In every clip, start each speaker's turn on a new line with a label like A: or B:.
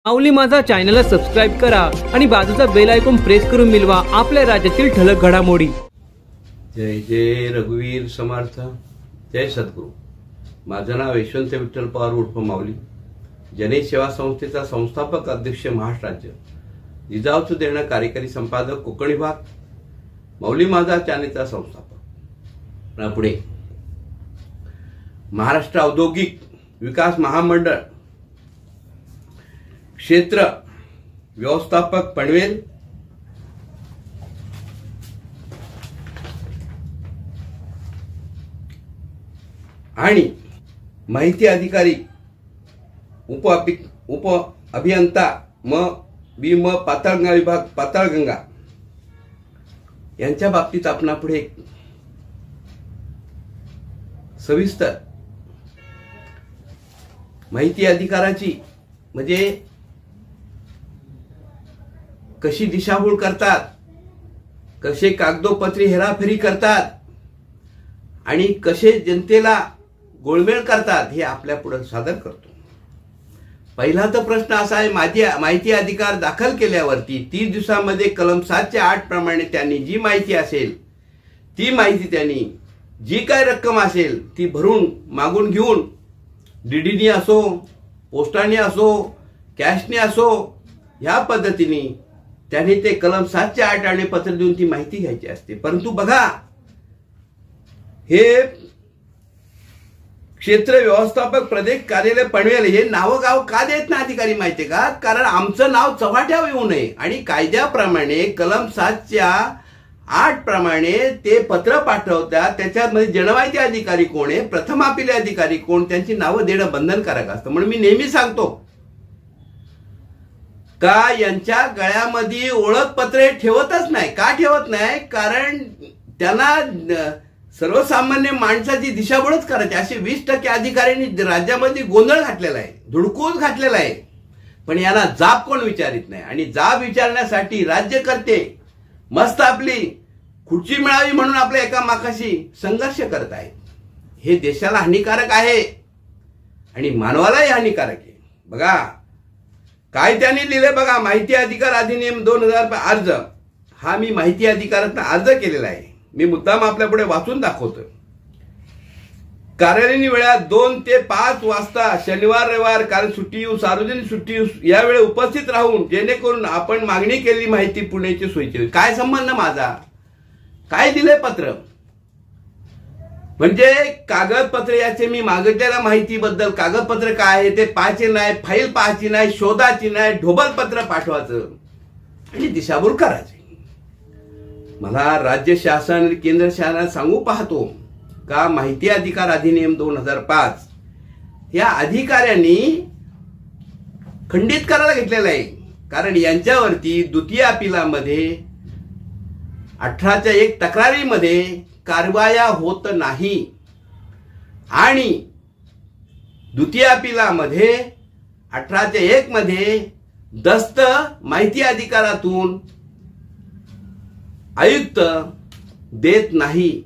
A: माऊली माझा चॅनलला सबस्क्राइब करा आणि बाजूचा बेल आयकॉन प्रेस करून मिळवा आपल्या राज्यातील ठळक घडामोडी।
B: जय जय रघुवीर समर्थ। जय सद्गुरू। माझं नाव यशवंत विठ्ठल पवार उर्फ माऊली, जनहित सेवा संस्थेचा संस्थापक अध्यक्ष महाराष्ट्र राज्य, जिजाऊ सुधारणा कार्यकारी संपादक कोकण विभाग, माऊली माझा चॅनलचा संस्थापक। पुढे महाराष्ट्र औद्योगिक विकास महामंडळ क्षेत्र व्यवस्थापक पनवेल, आणि माहिती अधिकारी उप अभियंता म पाताळगंगा विभाग पाताळगंगा यांच्या बाबतीत आपण पुढे एक सविस्तर माहिती अधिकाराची म्हणजे कशी दिशाभूल करतात, कसे कागदोपत्री हेराफेरी करतात आणि कसे जनतेला गोळमेळ करतात हे आपल्या पुढे सादर करतो। पहिला तर प्रश्न असा आहे, माहिती अधिकार दाखल केल्यावरती 30 दिवसांमध्ये कलम 7 चे 8 प्रमाणे त्यांनी जी माहिती असेल ती माहिती त्यांनी जी काय रक्कम असेल ती भरून मागून घेऊन डीडीने असो, पोस्टाने असो, कॅशने असो, ह्या पद्धतीने त्यांनी ते कलम 7 चे 8 आणि पत्र देऊन ती माहिती घ्यायची असते। परंतु बघा, हे क्षेत्र व्यवस्थापक प्रदेश कार्यालय पनवेल हे नावगाव का देत ना अधिकारी माहिती का? कारण आमचं नाव चव्हाट्यावर येऊ नये आणि कायद्याप्रमाणे कलम 7 च्या 8 प्रमाणे ते पत्र पाठवतात। त्याच्यामध्ये जनमाहिती अधिकारी कोण आहे, प्रथम अपिले अधिकारी कोण, त्यांची नावं देणं बंधनकारक असतं। म्हणून मी नेहमी सांगतो का यांच्या गळ्यामध्ये ओळखपत्र ठेवतच नाही। का ठेवत नाही? कारण त्यांना सर्वसामान्य माणसाची दिशाभूलच करायची असे 20% अधिकाऱ्यांनी राज्यामध्ये गोंधळ घातलेला आहे, धुडकूस घातलेला आहे। पण यांना जाब कोण विचारित नाही आणि जाब विचारण्यासाठी राज्यकर्ते मस्त आपली खुर्ची मिळावी म्हणून आपल्या एकामेकाशी संघर्ष करत आहेत। हे देशाला हानिकारक आहे आणि मानवालाही हानिकारक आहे। बघा काय त्यांनी लिहिले बघा, माहिती अधिकार अधिनियम 2000 अर्ज हा मी माहिती अधिकारात अर्ज केलेला आहे। मी मुद्दाम आपल्या पुढे वाचून दाखवतो। कार्यालयीन वेळा 2 ते 5 वाजता शनिवार रविवार कारण सुट्टी सार्वजनिक सुट्टी या वेळी उपस्थित राहून जेणेकरून आपण मागणी केलेली माहिती पुण्याची सोयीची। काय संबंध माझा? काय दिले पत्र? म्हणजे कागदपत्र याचे मी मागितलेल्या माहितीबद्दल कागदपत्र काय आहे ते पाहायचे नाही, फाईल पाहायची नाही, शोधाची नाही, ढोबलपत्र पाठवायचं आणि दिशाभूल करायची। मला राज्य शासन आणि केंद्र शासनाला सांगू पाहतो का माहिती अधिकार अधिनियम 2005 या अधिकाऱ्यांनी खंडित करायला घेतलेला आहे। कारण यांच्यावरती द्वितीय अपिलामध्ये 18(1) तक्रारीमध्ये कारवाया होत नाही आणि द्वितीय अपिलामध्ये 18(1) मध्ये दस्त माहिती अधिकारातून आयुक्त देत नाही।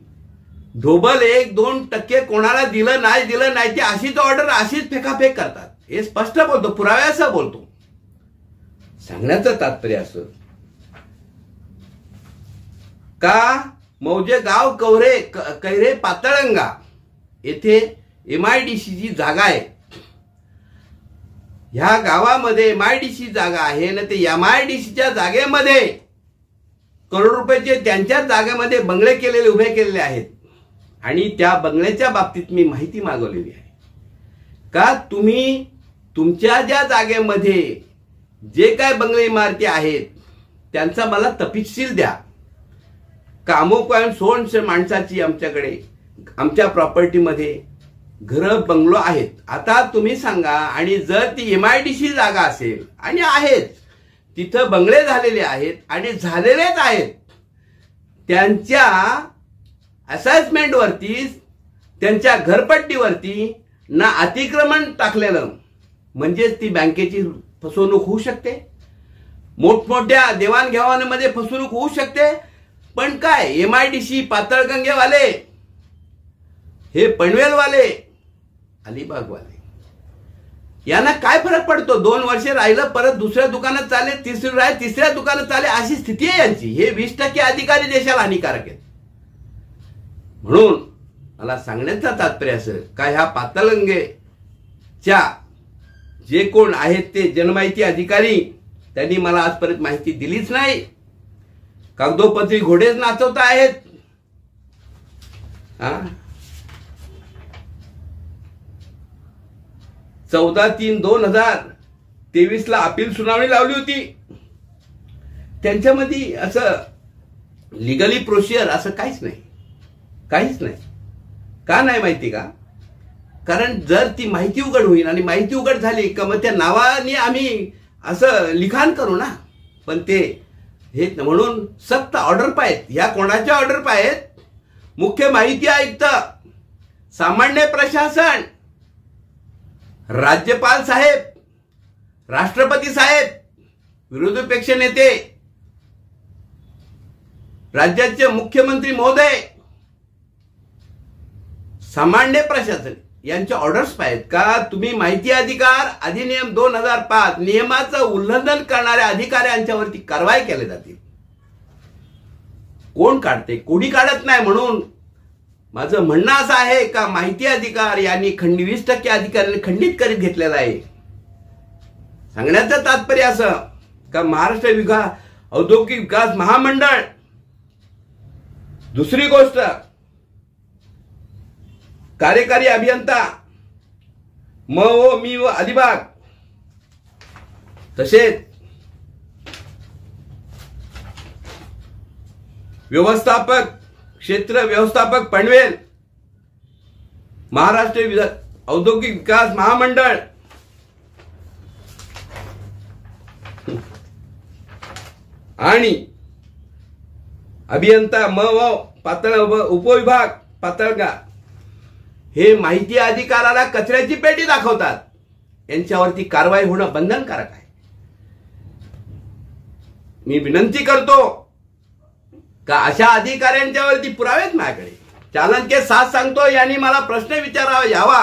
B: ढोबल 1-2% कोणाला दिलं नाही ते अशीच ऑर्डर अशीच फेकाफेक करतात। हे स्पष्ट बोलतो, पुराव्यासह बोलतो। सांगण्याचं तात्पर्य असं का मौजे गाव कैरे पाताळगंगा येथे MIDC ची जागा आहे। ह्या गावामध्ये MIDC जागा आहे ना, ते MIDC च्या जागेमध्ये करोड रुपयाचे त्यांच्या जागेमध्ये बंगले उभे केलेले आहेत आणि त्या बंगल्याच्या बाबतीत मी माहिती मागवलेली आहे का तुम्ही तुमच्या ज्या जागेमध्ये जे काय बंगले इमारती आहेत त्यांचा मला तपशील द्या का अमुक सोनशे माणसाची आमच्याकडे आमच्या प्रॉपर्टीमध्ये घर बंगलो आहेत। आता तुम्ही सांगा, आणि जर ती MIDC जागा असेल आणि आहेत तिथं बंगले झालेले आहेत आणि झालेलेच आहेत, त्यांच्या असेसमेंटवरती त्यांच्या घरपट्टीवरती ना अतिक्रमण टाकलेलं म्हणजे ती बँकेची फसवणूक होऊ शकते, मोठमोठ्या देवाणघेवाणीमध्ये फसवणूक होऊ शकते। पण काय MIDC पाताळगंगेवाले, हे पनवेलवाले, अलिबागवाले यांना काय फरक पडतो? 2 वर्ष राहिलं, परत दुसऱ्या दुकानात चाले, तिसऱ्या दुकानात चाले, अशी स्थिती आहे यांची. हे 20% अधिकारी देशाला हानिकारक आहेत. म्हणून मला सांगण्याचं तात्पर्य असं का ह्या पाताळगंगेच्या जे कोण आहेत ते जनमाहिती अधिकारी त्यांनी मला आजपर्यंत माहिती दिलीच नाही. कागदोपत्री घोडेच नाचवत आहेत. 14/3/2023 ला अपील सुनावणी लावली होती. त्यांच्यामध्ये असं लिगली प्रोसिजर असं काहीच नाही. का नाही माहिती का? कारण जर ती माहिती उघड होईल आणि माहिती उघड झाली का मग त्या नावाने आम्ही असं लिखाण करू ना. पण ते हे म्हणून सक्त ऑर्डर पाहिजेत. ह्या कोणाच्या ऑर्डर पाहिजेत? मुख्य माहिती आयुक्त, सामान्य प्रशासन, राज्यपाल साहेब, राष्ट्रपती साहेब, विरोधी पक्ष नेते, राज्याचे मुख्यमंत्री महोदय, सामान्य प्रशासन यांचे ऑर्डर्स पाहिजेत का तुम्ही माहिती अधिकार अधिनियम 2005 नियमाचं उल्लंघन करणाऱ्या अधिकाऱ्यांच्यावरती कारवाई केली जाते. कोण काढते? कोणी काढत नाही. म्हणून माझं म्हणणं असं आहे का माहिती अधिकार यांनी 20% अधिकाऱ्यांनी खंडित करीत घेतलेला आहे. सांगण्याचं तात्पर्य असं का महाराष्ट्र औद्योगिक विकास महामंडळ, दुसरी गोष्ट कार्यकारी अभियंता मी व अलिबाग, तसेच व्यवस्थापक क्षेत्र व्यवस्थापक पनवेल, महाराष्ट्र औद्योगिक विकास महामंडळ, आणि अभियंता पातळ उपविभाग पातळगा हे माहिती अधिकाराला कचऱ्याची पेटी दाखवतात. यांच्यावरती कारवाई होणं बंधनकारक आहे. मी विनंती करतो का अशा अधिकाऱ्यांच्यावरती पुरावेत माझ्याकडे. चालन के साथ सांगतो यांनी मला प्रश्न विचारावा यावा,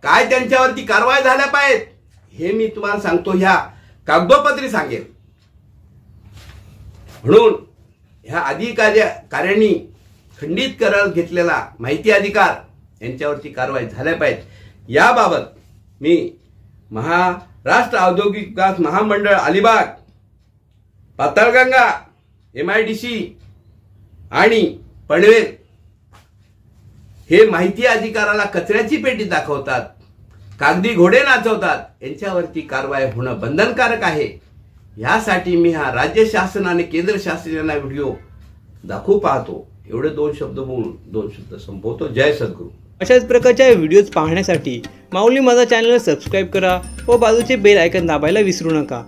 B: काय त्यांच्यावरती कारवाई झाल्या पाहिजेत हे मी तुम्हाला सांगतो. ह्या कागदोपत्री सांगेल. म्हणून ह्या अधिकाऱ्यांनी खंडित करत घेतलेला माहिती अधिकार यांच्यावरती कारवाई झाल्या पाहिजे. याबाबत मी महाराष्ट्र औद्योगिक विकास महामंडळ अलिबाग, पाताळगंगा, MIDC आणि पनवेल हे माहिती अधिकाराला कचऱ्याची पेटी दाखवतात, कागदी घोडे नाचवतात, यांच्यावरती कारवाई होणं बंधनकारक आहे. यासाठी मी हा राज्य शासन आणि केंद्र शासनाला व्हिडिओ दाखवू पाहतो. एवढे 2 शब्द बोलून 2 शब्द संपवतो. जय सद्गुरू.
A: अशाच प्रकारच्या व्हिडिओज पाहण्यासाठी माऊली माझा चॅनल सबस्क्राईब करा व बाजूचे बेल आयकॉन दाबायला विसरू नका.